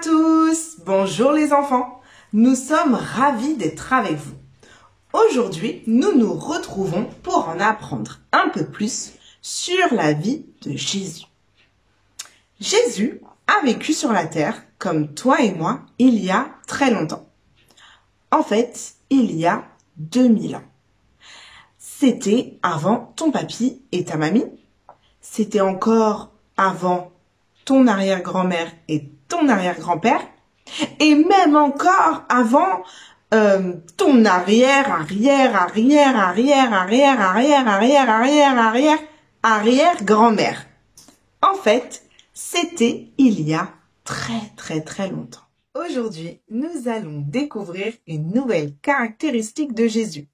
tous! Bonjour les enfants! Nous sommes ravis d'être avec vous. Aujourd'hui, nous nous retrouvons pour en apprendre un peu plus sur la vie de Jésus. Jésus a vécu sur la terre, comme toi et moi, il y a très longtemps. En fait, il y a 2000 ans. C'était avant ton papy et ta mamie. C'était encore avant ton arrière-grand-mère et ton arrière-grand-père. Et même encore avant ton arrière-grand-mère. En fait, c'était il y a très longtemps. Aujourd'hui, nous allons découvrir une nouvelle caractéristique de Jésus.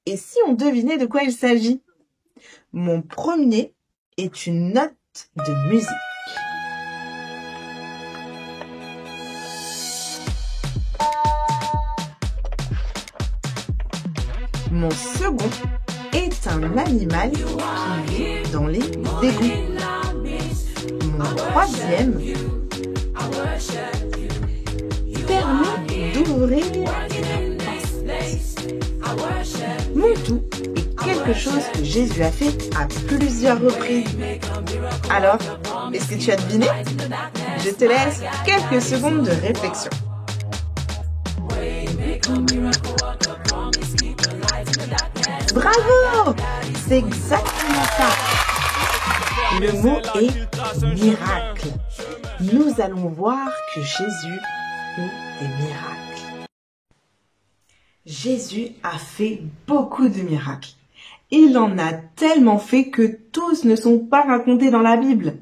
Et si on devinait de quoi il s'agit? Mon premier est une note de musique. Mon second est un animal qui vit dans les égouts. Mon troisième permet d'ouvrir une porte. Mon tout est quelque chose que Jésus a fait à plusieurs reprises. Alors, est-ce que tu as deviné? Je te laisse quelques secondes de réflexion. Bravo! C'est exactement ça. Le mot est miracle. Nous allons voir que Jésus fait des miracles. Jésus a fait beaucoup de miracles. Il en a tellement fait que tous ne sont pas racontés dans la Bible.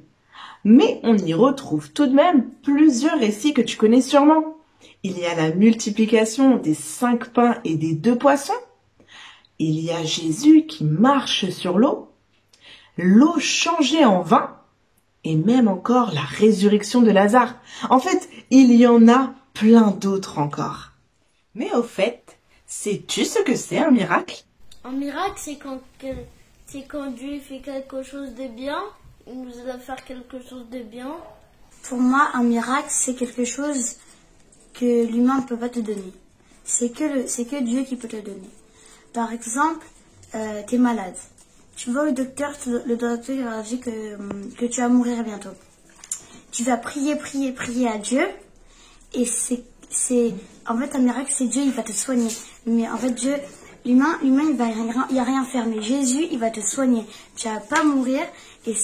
Mais on y retrouve tout de même plusieurs récits que tu connais sûrement. Il y a la multiplication des 5 pains et des 2 poissons. Il y a Jésus qui marche sur l'eau, l'eau changée en vin, et même encore la résurrection de Lazare. En fait, il y en a plein d'autres encore. Mais au fait, sais-tu ce que c'est un miracle? Un miracle, c'est quand Dieu fait quelque chose de bien, il nous aide à faire quelque chose de bien. Pour moi, un miracle, c'est quelque chose que l'humain ne peut pas te donner. C'est que Dieu qui peut te donner. Par exemple, tu es malade. Tu vas au docteur, le docteur va dire que tu vas mourir bientôt. Tu vas prier à Dieu. Et en fait, un miracle, c'est Dieu, il va te soigner. Mais en fait, Dieu, l'humain, il va rien faire. Mais Jésus, il va te soigner. Tu vas pas mourir. Et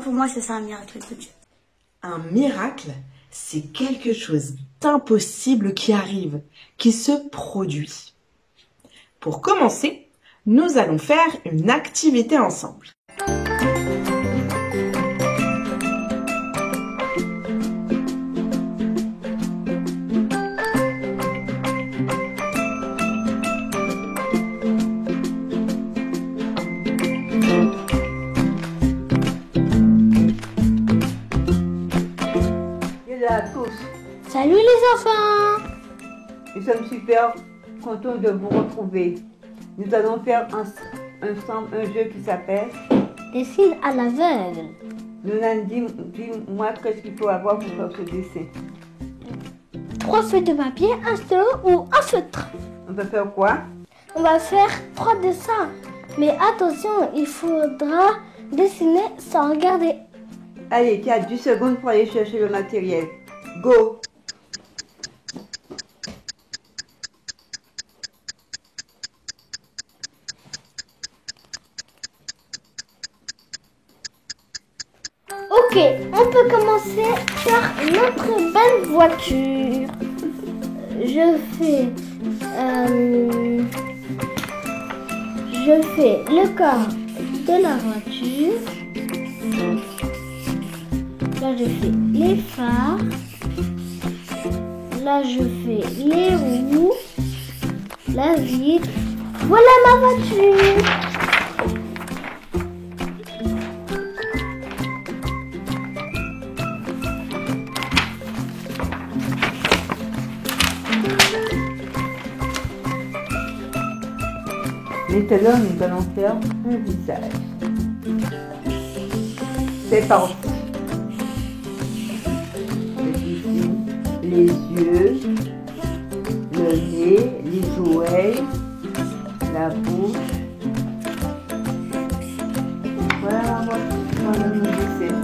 pour moi, c'est ça un miracle de Dieu. Un miracle, c'est quelque chose d'impossible qui arrive, qui se produit. Pour commencer, nous allons faire une activité ensemble. Hello à tous. Salut les enfants! Nous sommes super contents de vous retrouver. Nous allons faire ensemble un jeu qui s'appelle Dessine à l'aveugle. Nonan, dis-moi qu'est-ce qu'il faut avoir pour faire ce dessin. 3 feuilles de papier, un stylo ou un feutre. On va faire quoi? On va faire 3 dessins. Mais attention, il faudra dessiner sans regarder. Allez, tu as 10 secondes pour aller chercher le matériel. Go! Ok, on peut commencer par notre belle voiture. Je fais le corps de la voiture. Là, je fais les phares. Là, je fais les roues. La vitre. Voilà ma voiture. Maintenant, nous allons faire un visage. C'est parti. Je dessine les yeux, le nez, les oreilles, la bouche. Voilà, moi, mon dessin.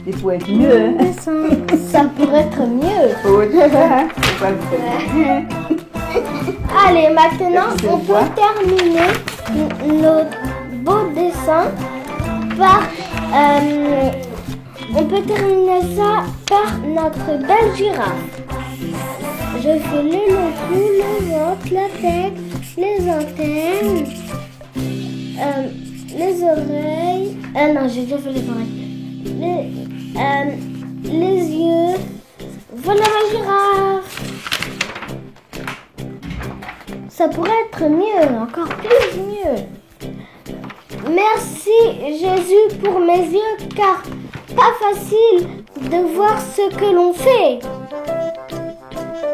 Il faut être mieux, hein? Ça pourrait être mieux. C'est pas mieux. Allez, maintenant, on peut terminer nos beaux dessins par... on peut terminer ça par notre belle girafe. Je fais le long cou, le ventre, la tête, les antennes, les oreilles... non, j'ai déjà fait les oreilles. Les yeux. Voilà ma girafe. Ça pourrait être mieux, encore plus mieux. Merci Jésus pour mes yeux, car pas facile de voir ce que l'on fait.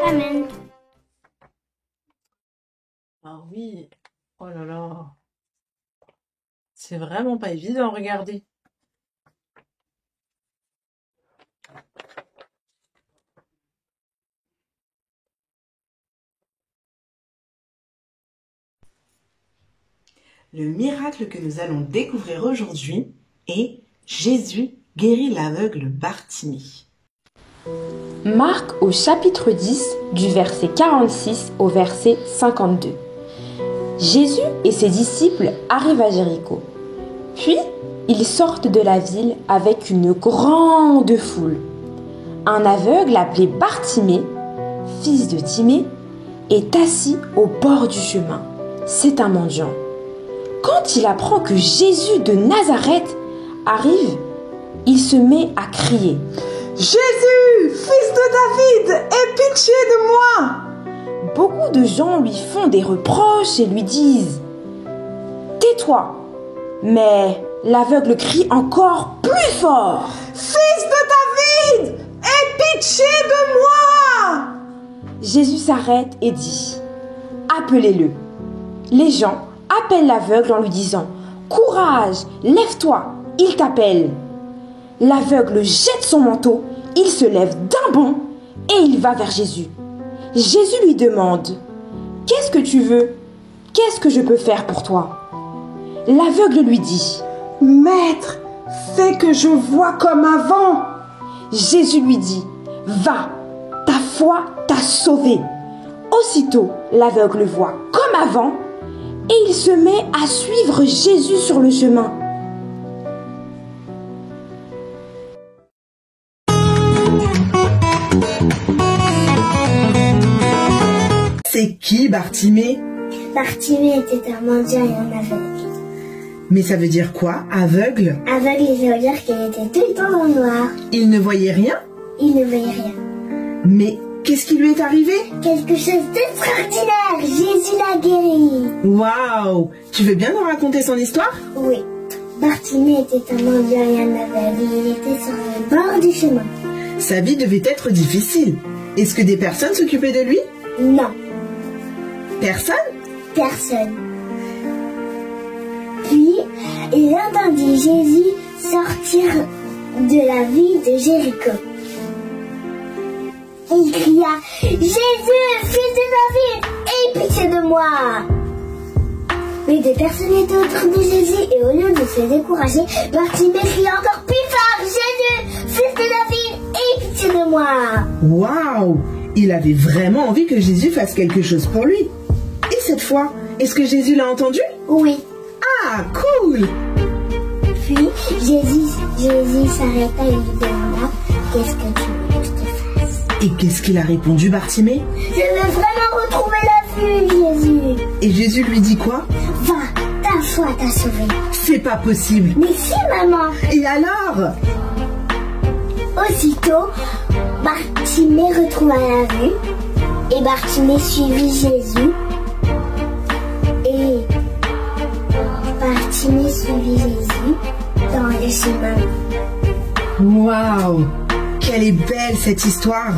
Amen. Ah oui, oh là là. C'est vraiment pas évident, regardez. Le miracle que nous allons découvrir aujourd'hui est Jésus guérit l'aveugle Bartimée. Marc au chapitre 10 du verset 46 au verset 52. Jésus et ses disciples arrivent à Jéricho. Puis, ils sortent de la ville avec une grande foule. Un aveugle appelé Bartimée, fils de Timée, est assis au bord du chemin. C'est un mendiant. Quand il apprend que Jésus de Nazareth arrive, il se met à crier « Jésus, fils de David, aie pitié de moi !» Beaucoup de gens lui font des reproches et lui disent « Tais-toi !» Mais l'aveugle crie encore plus fort « Fils de David, aie pitié de moi !» Jésus s'arrête et dit « Appelez-le !» Les gens appelle l'aveugle en lui disant « Courage, lève-toi, il t'appelle !» L'aveugle jette son manteau, il se lève d'un bond et il va vers Jésus. Jésus lui demande « Qu'est-ce que tu veux? Qu'est-ce que je peux faire pour toi ?» L'aveugle lui dit « Maître, fais que je vois comme avant !» Jésus lui dit « Va, ta foi t'a sauvé !» Aussitôt, l'aveugle voit comme avant et il se met à suivre Jésus sur le chemin. C'est qui Bartimée? Bartimée était un mendiant et un aveugle. Mais ça veut dire quoi, aveugle? Aveugle, ça veut dire qu'il était tout le temps dans le noir. Il ne voyait rien? Il ne voyait rien. Mais qu'est-ce qui lui est arrivé? Quelque chose d'extraordinaire. Jésus l'a guéri. Waouh! Tu veux bien nous raconter son histoire? Oui. Bartimée était un mendiant et un aveugle. Il était sur le bord du chemin. Sa vie devait être difficile. Est-ce que des personnes s'occupaient de lui? Non. Personne? Personne. Puis, il entendit Jésus sortir de la ville de Jéricho. Et il cria « Jésus, fils de David, aie pitié de moi !» Mais des personnes étaient autour de Jésus et au lieu de se décourager, Bartimée cria encore plus fort « Jésus, fils de David, aie pitié de moi !» Waouh! Il avait vraiment envie que Jésus fasse quelque chose pour lui. Et cette fois, est-ce que Jésus l'a entendu? Oui. Ah, cool! Puis Jésus s'arrêta et lui demanda « Qu'est-ce que tu veux que je te fasse ?» Et qu'est-ce qu'il a répondu, Bartimée? « Je veux vraiment retrouver la vue, Jésus !» Et Jésus lui dit quoi? « Va, ta foi t'a sauvé. » C'est pas possible. Mais si, maman. Et alors? Aussitôt, Bartimée retrouva la vue et Bartimée suivit Jésus. Et Bartimée suivit Jésus dans le chemin. Waouh! Quelle est belle cette histoire!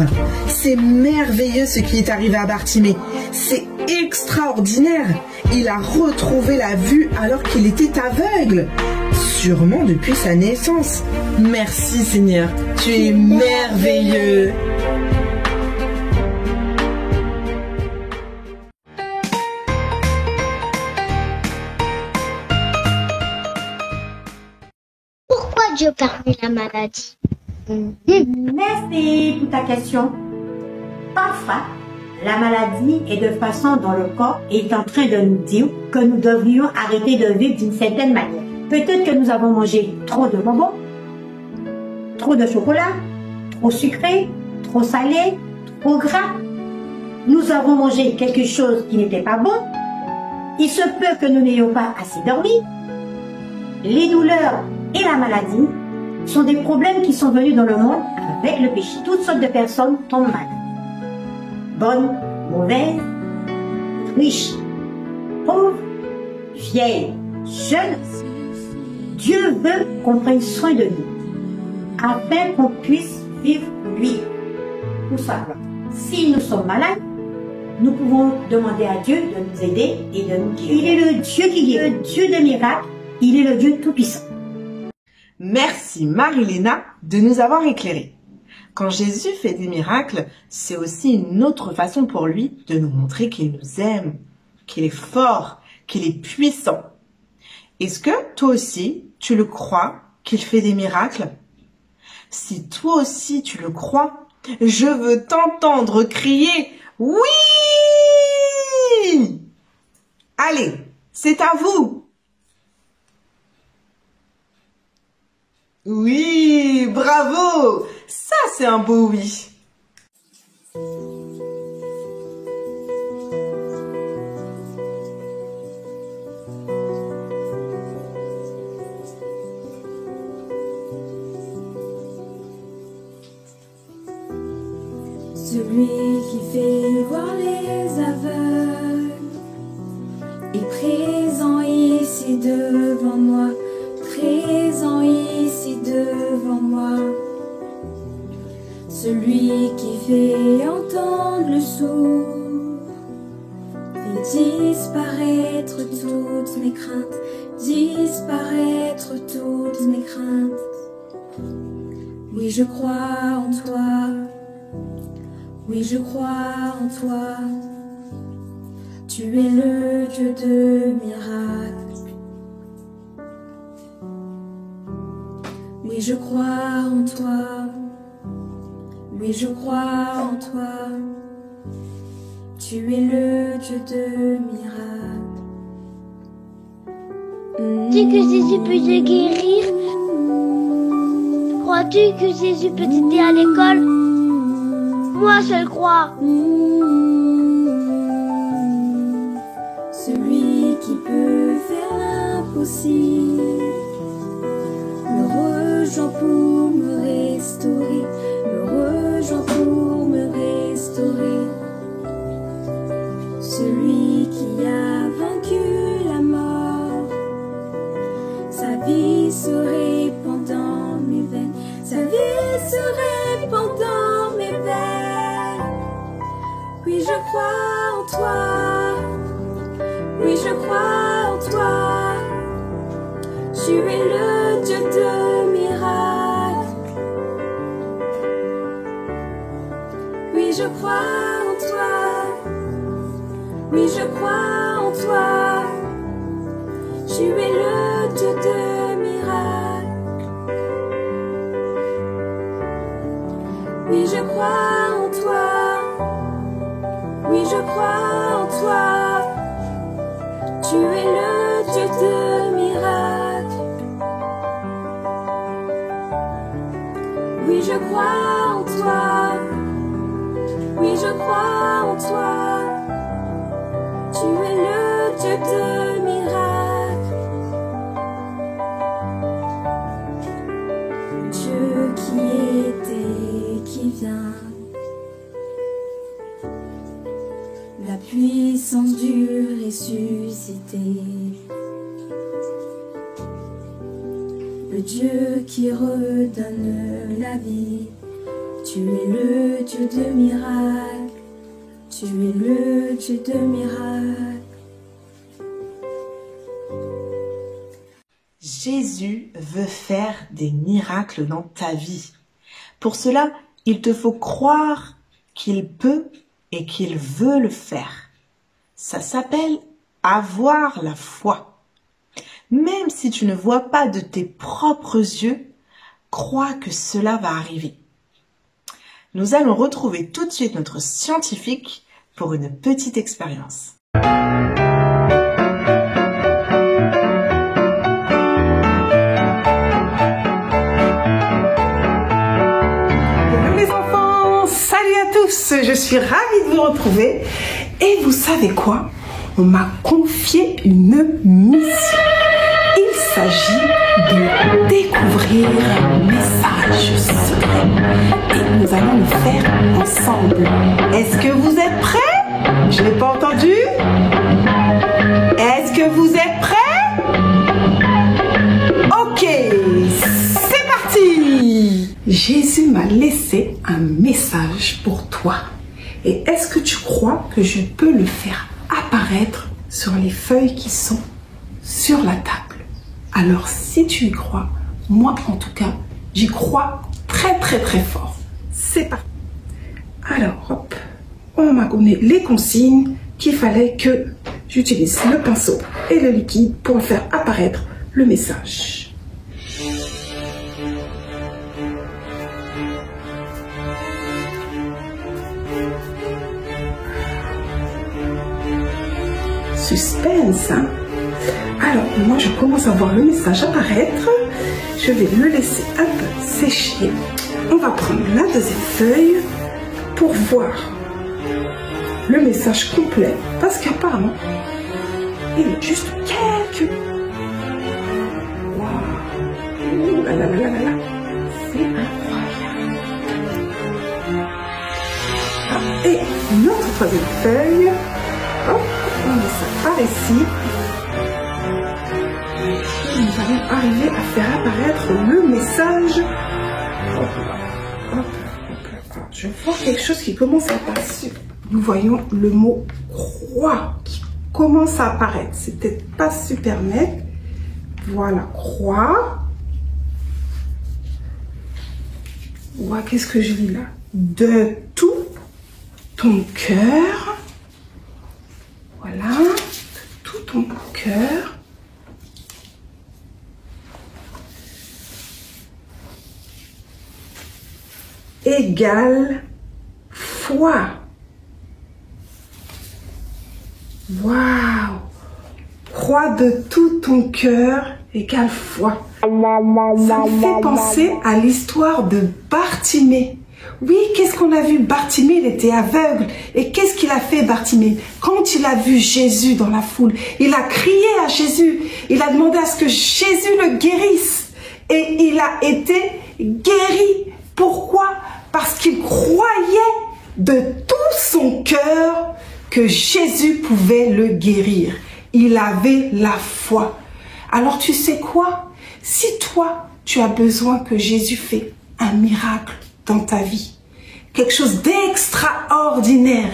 C'est merveilleux ce qui est arrivé à Bartimée. C'est extraordinaire! Il a retrouvé la vue alors qu'il était aveugle. sûrement depuis sa naissance. Merci Seigneur, tu es merveilleux. Pourquoi Dieu permet la maladie? Merci pour ta question. Parfois, la maladie est de façon dont le corps est en train de nous dire que nous devrions arrêter de vivre d'une certaine manière. Peut-être que nous avons mangé trop de bonbons, trop de chocolat, trop sucré, trop salé, trop gras. Nous avons mangé quelque chose qui n'était pas bon. Il se peut que nous n'ayons pas assez dormi. Les douleurs et la maladie sont des problèmes qui sont venus dans le monde avec le péché. Toutes sortes de personnes tombent malades. Bonnes, mauvaises, riches, pauvres, vieilles, jeunes. Dieu veut qu'on prenne soin de nous, afin qu'on puisse vivre pour lui. Pour ça, si nous sommes malades, nous pouvons demander à Dieu de nous aider et de nous guérir. Il est le Dieu qui guérit, le Dieu de miracles, il est le Dieu tout-puissant. Merci Marie-Léna de nous avoir éclairés. Quand Jésus fait des miracles, c'est aussi une autre façon pour lui de nous montrer qu'il nous aime, qu'il est fort, qu'il est puissant. Est-ce que toi aussi, tu le crois qu'il fait des miracles? Si toi aussi tu le crois, je veux t'entendre crier « Oui !» Allez, c'est à vous! Oui, bravo! Ça, c'est un beau oui. Celui qui fait voir les aveugles est présent ici devant moi, présent ici devant moi. Celui qui fait entendre le sourd, fait disparaître toutes mes craintes, disparaître toutes mes craintes. Oui, je crois en toi. Oui, je crois en toi, tu es le Dieu de miracles. Oui, je crois en toi, oui, je crois en toi, tu es le Dieu de miracles. Crois-tu que Jésus peut te guérir? Crois-tu que Jésus peut t'aider à l'école? Moi, je le crois. Celui qui peut faire l'impossible me rejoint pour me restaurer, me rejoint pour me restaurer. Celui qui a vaincu la mort, sa vie se répand dans mes veines, sa vie se répand dans mes veines. Oui, je crois en toi. Oui, je crois en toi. Tu es le Dieu de miracles. Oui, je crois en toi. Oui, je crois en toi. Tu es le Dieu de miracles. Oui, je crois en toi. Oui, je crois en toi, tu es le Dieu de miracles. Oui, je crois en toi, oui, je crois en toi, tu es le Dieu de miracles. Dieu qui était, qui vient. La puissance du ressuscité, le Dieu qui redonne la vie, tu es le Dieu de miracles, tu es le Dieu de miracles. Jésus veut faire des miracles dans ta vie. Pour cela, il te faut croire qu'il peut et qu'il veut le faire. Ça s'appelle avoir la foi. Même si tu ne vois pas de tes propres yeux, crois que cela va arriver. Nous allons retrouver tout de suite notre scientifique pour une petite expérience. Je suis ravie de vous retrouver et vous savez quoi? On m'a confié une mission. Il s'agit de découvrir un message secret et nous allons le faire ensemble. Est-ce que vous êtes prêts? Je n'ai pas entendu. Est-ce que vous êtes prêts? Ok, c'est parti. Jésus m'a laissé un message pour toi. Et est-ce que tu crois que je peux le faire apparaître sur les feuilles qui sont sur la table? Alors si tu y crois, moi en tout cas, j'y crois très fort. C'est parti. Alors hop, on m'a donné les consignes qu'il fallait que j'utilise le pinceau et le liquide pour faire apparaître le message. Suspense, hein? Alors, moi, je commence à voir le message apparaître. Je vais le laisser un peu sécher. On va prendre la deuxième feuille pour voir le message complet. Parce qu'apparemment, il y a juste quelques... Waouh! Là là là là là! C'est incroyable! Ah, et notre troisième feuille. Hop, on met ça par ici. Et nous allons arriver à faire apparaître le message. Hop, hop, hop. Alors, je vois quelque chose qui commence à apparaître. Nous voyons le mot croix qui commence à apparaître. C'est peut-être pas super net. Voilà, croix. Ouais, qu'est-ce que je lis là? De tout ton cœur. Voilà, de tout ton cœur. Égale foi. Waouh! Crois de tout ton cœur égale foi. Ça me fait penser à l'histoire de Bartimée. Oui, qu'est-ce qu'on a vu? Bartimée, il était aveugle. Et qu'est-ce qu'il a fait, Bartimée? Quand il a vu Jésus dans la foule, il a crié à Jésus. Il a demandé à ce que Jésus le guérisse. Et il a été guéri. Pourquoi? Parce qu'il croyait de tout son cœur que Jésus pouvait le guérir. Il avait la foi. Alors tu sais quoi? Si toi, tu as besoin que Jésus fasse un miracle dans ta vie, quelque chose d'extraordinaire,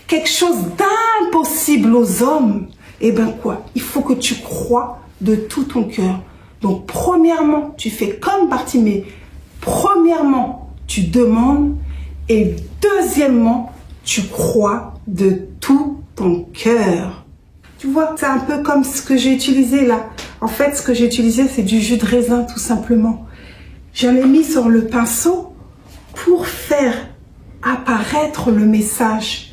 quelque chose d'impossible aux hommes, eh bien quoi? Il faut que tu crois de tout ton cœur. Donc premièrement, tu fais comme Bartimée. Premièrement, tu demandes et deuxièmement, tu crois de tout ton cœur. Tu vois, c'est un peu comme ce que j'ai utilisé là. En fait, ce que j'ai utilisé, c'est du jus de raisin tout simplement. J'en ai mis sur le pinceau pour faire apparaître le message.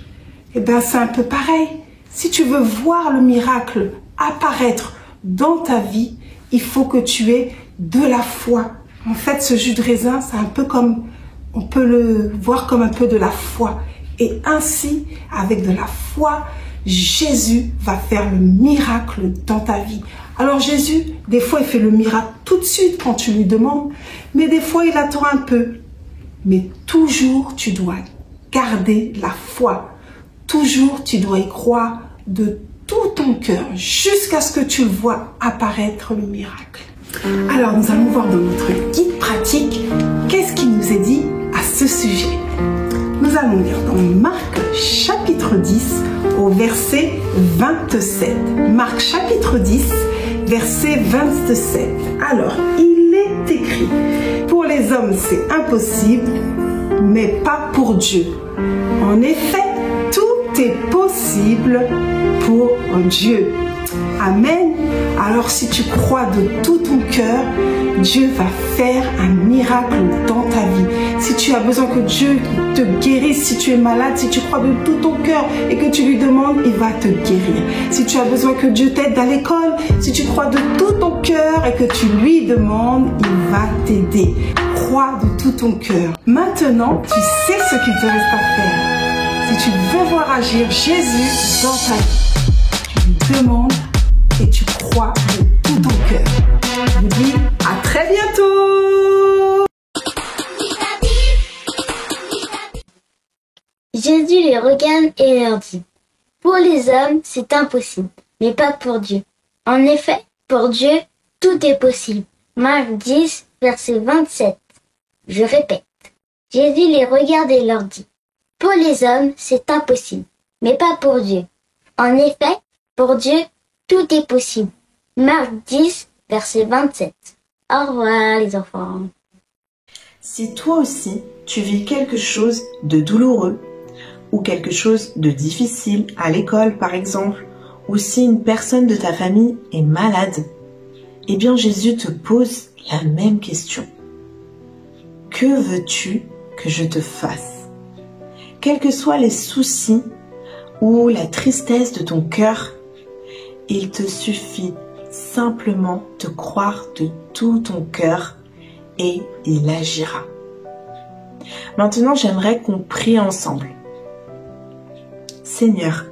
Eh bien, c'est un peu pareil. Si tu veux voir le miracle apparaître dans ta vie, il faut que tu aies de la foi. En fait, ce jus de raisin, c'est un peu comme, on peut le voir comme un peu de la foi. Et ainsi, avec de la foi, Jésus va faire le miracle dans ta vie. Alors Jésus, des fois, il fait le miracle tout de suite quand tu lui demandes, mais des fois, il attend un peu. Mais toujours, tu dois garder la foi. Toujours, tu dois y croire de tout ton cœur jusqu'à ce que tu le vois apparaître le miracle. Alors, nous allons voir dans notre guide pratique qu'est-ce qui nous est dit à ce sujet. Nous allons lire dans Marc chapitre 10 au verset 27. Marc chapitre 10, verset 27. Alors, il est écrit, pour les hommes c'est impossible, mais pas pour Dieu. En effet, tout est possible pour Dieu. Amen. Alors si tu crois de tout ton cœur, Dieu va faire un miracle dans ta vie. Si tu as besoin que Dieu te guérisse, si tu es malade, si tu crois de tout ton cœur et que tu lui demandes, il va te guérir. Si tu as besoin que Dieu t'aide à l'école, si tu crois de tout ton cœur et que tu lui demandes, il va t'aider. Crois de tout ton cœur. Maintenant, tu sais ce qu'il te reste à faire. Si tu veux voir agir Jésus dans ta vie, tu lui demandes et tu crois de tout ton cœur. Je vous dis à très bientôt. Jésus les regarde et leur dit, pour les hommes, c'est impossible, mais pas pour Dieu. En effet, pour Dieu, tout est possible. Marc 10, verset 27. Je répète. Jésus les regarde et leur dit, pour les hommes, c'est impossible, mais pas pour Dieu. En effet, pour Dieu, tout est possible. Marc 10, verset 27. Au revoir les enfants. Si toi aussi, tu vis quelque chose de douloureux ou quelque chose de difficile à l'école par exemple, ou si une personne de ta famille est malade, eh bien Jésus te pose la même question. Que veux-tu que je te fasse? Quels que soient les soucis ou la tristesse de ton cœur, il te suffit simplement de croire de tout ton cœur et il agira. Maintenant, j'aimerais qu'on prie ensemble. Seigneur,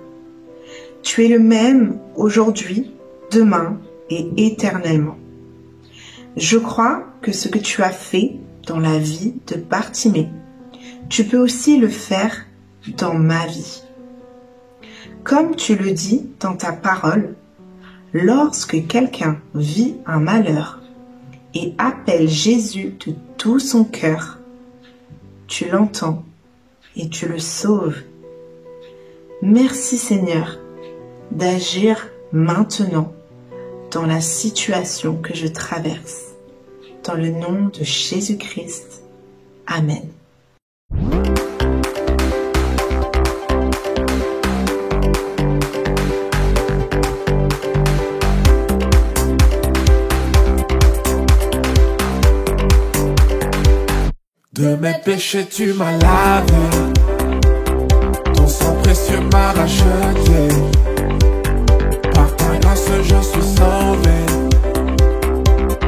tu es le même aujourd'hui, demain et éternellement. Je crois que ce que tu as fait dans la vie de Bartimée, tu peux aussi le faire dans ma vie. Comme tu le dis dans ta parole, lorsque quelqu'un vit un malheur et appelle Jésus de tout son cœur, tu l'entends et tu le sauves. Merci Seigneur d'agir maintenant dans la situation que je traverse. Dans le nom de Jésus-Christ. Amen. De mes péchés tu m'as lavé, ton sang précieux m'a racheté. Par ta grâce je suis sauvé,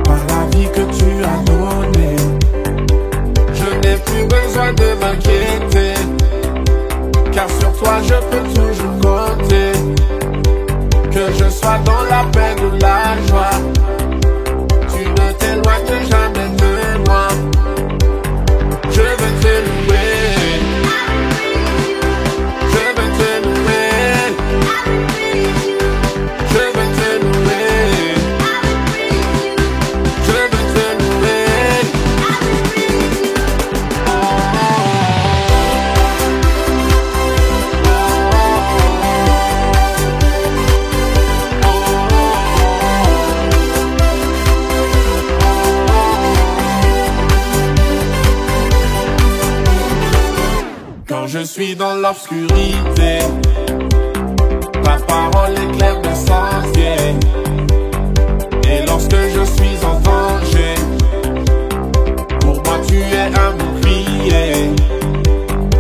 par la vie que tu as donnée. Je n'ai plus besoin de m'inquiéter, car sur toi je peux toujours compter. Que je sois dans la peine ou la joie, tu ne t'éloignes jamais de moi. Je veux te louer, je veux te louer, je veux te louer, je veux te louer. Quand je suis dans l'obscurité, ta parole éclaire mes sentiers. Et lorsque je suis en danger, pour moi tu es un bouclier.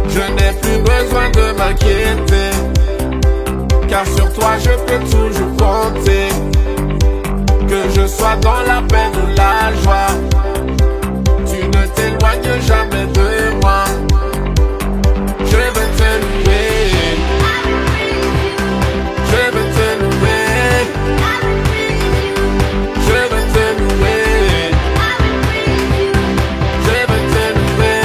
Je n'ai plus besoin de m'inquiéter, car sur toi je peux toujours compter. Que je sois dans la peine ou la joie, tu ne t'éloignes jamais de moi. Je veux te louer, je veux te louer, je veux te louer, je veux te louer.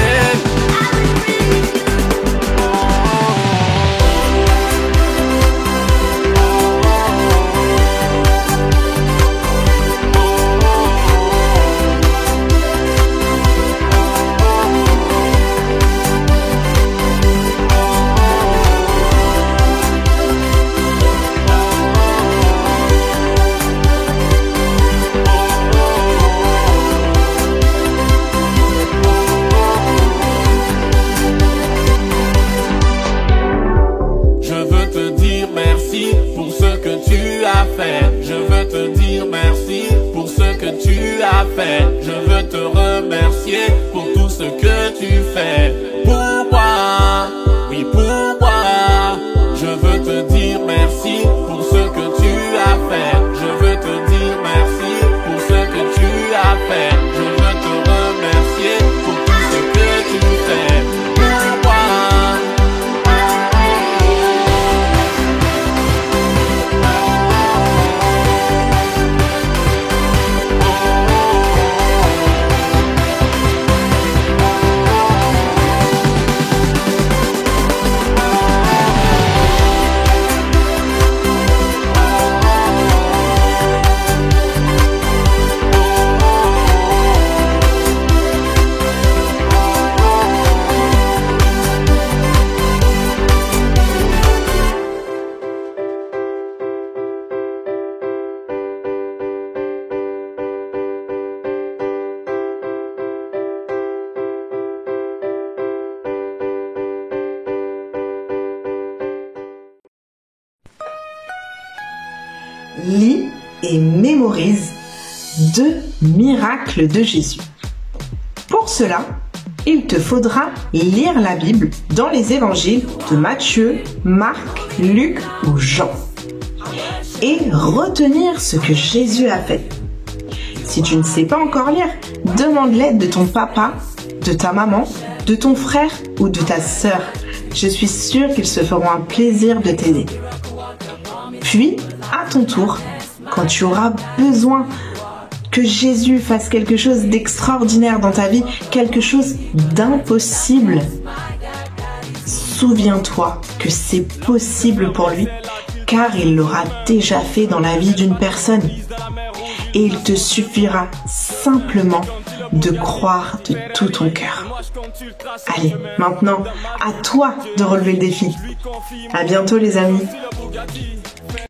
fait. Je veux te dire merci pour ce que tu as fait. Je veux te remercier pour tout ce que tu fais. Pourquoi? Oui, pourquoi? Je veux te dire merci pour ce que tu as fait. Je veux te dire merci pour ce que tu as fait. Je veux te remercier pour tout ce que tu fais. Pourquoi? Lis et mémorise 2 miracles de Jésus. Pour cela, il te faudra lire la Bible dans les évangiles de Matthieu, Marc, Luc ou Jean et retenir ce que Jésus a fait. Si tu ne sais pas encore lire, demande l'aide de ton papa, de ta maman, de ton frère ou de ta sœur. Je suis sûre qu'ils se feront un plaisir de t'aider. Puis, à ton tour, quand tu auras besoin que Jésus fasse quelque chose d'extraordinaire dans ta vie, quelque chose d'impossible, souviens-toi que c'est possible pour lui, car il l'aura déjà fait dans la vie d'une personne. Et il te suffira simplement de croire de tout ton cœur. Allez, maintenant, à toi de relever le défi. À bientôt les amis.